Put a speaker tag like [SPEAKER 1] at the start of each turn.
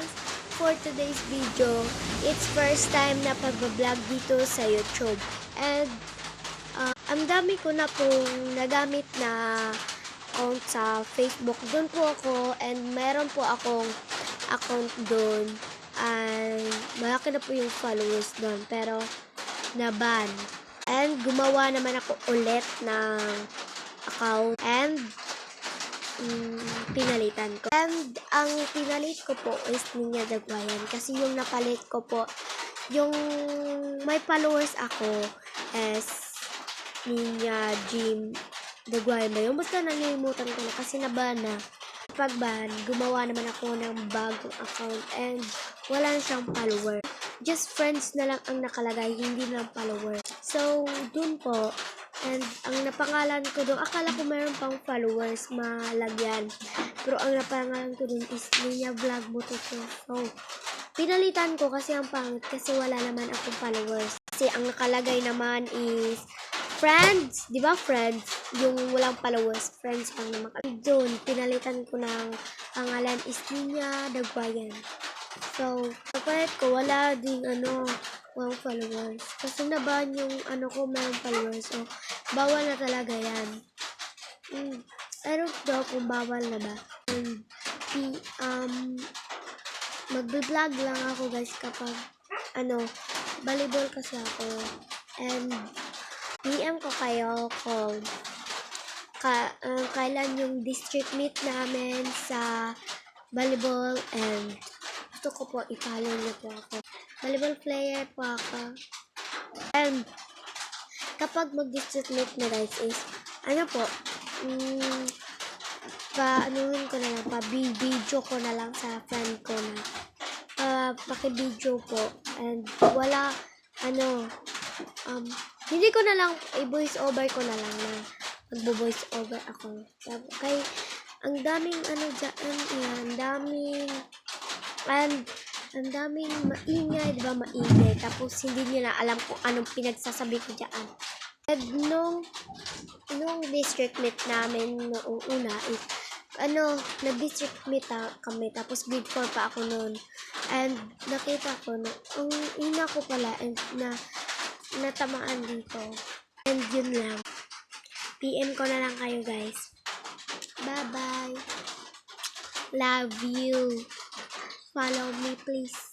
[SPEAKER 1] guys! For today's video, it's first time na pag-vlog dito sa YouTube. And ang dami ko na pong nagamit na account sa Facebook. Doon po ako and meron po akong account doon. And malaki na po yung followers doon. Pero na-ban. And gumawa naman ako ulit ng account. And pinalitan ko. And ang pinalit ko po is Ninja Dagwayan. Kasi yung napalit ko po, yung may followers ako as Ninja Jim Dagwayan ba yun? Basta nalimutan ko na kasi naban na. Pag-ban, gumawa naman ako ng bagong account and wala na siyang follower. Just friends na lang ang nakalagay, hindi na follower. So, dun po, and ang napangalan ko doon, akala ko mayroon pang followers malagyan. Pero ang napangalan ko doon is Linya Vlog Moto. So, pinalitan ko kasi ang pangit kasi wala naman akong followers. Kasi ang nakalagay naman is friends. Di ba friends? Yung walang followers, friends lang naman. Doon, pinalitan ko ng pangalan is Linya Dagwayan. So, kapalit ko, wala ding walang followers. Kasi naban yung ko mayroong followers. So, bawal na talaga yan. I don't know kung bawal na ba. Mag-vlog lang ako guys kapag volleyball kasi ako. And PM ko kayo kung kailan yung district meet namin sa volleyball and gusto ko po i-follow na po ako. Volleyball player po ako. And kapag mag-district meet na guys is, pa-anuhin ko na lang, pa-video ko na lang sa friend ko na. Paki-video po. And wala, hindi ko na lang, i-voice over ko na lang na magbo-voice over ako. Kay, ang daming ang daming maingay, diba maingay. Tapos, hindi nyo na alam kung anong pinagsasabi ko dyan. And nung district meet namin noong una is, nag-district meet kami. Tapos, grade 4 pa ako noon. And, nakita ko na, ang ina ko pala, and natamaan dito. And, yun lang. PM ko na lang kayo, guys. Bye-bye. Love you. Follow me, please.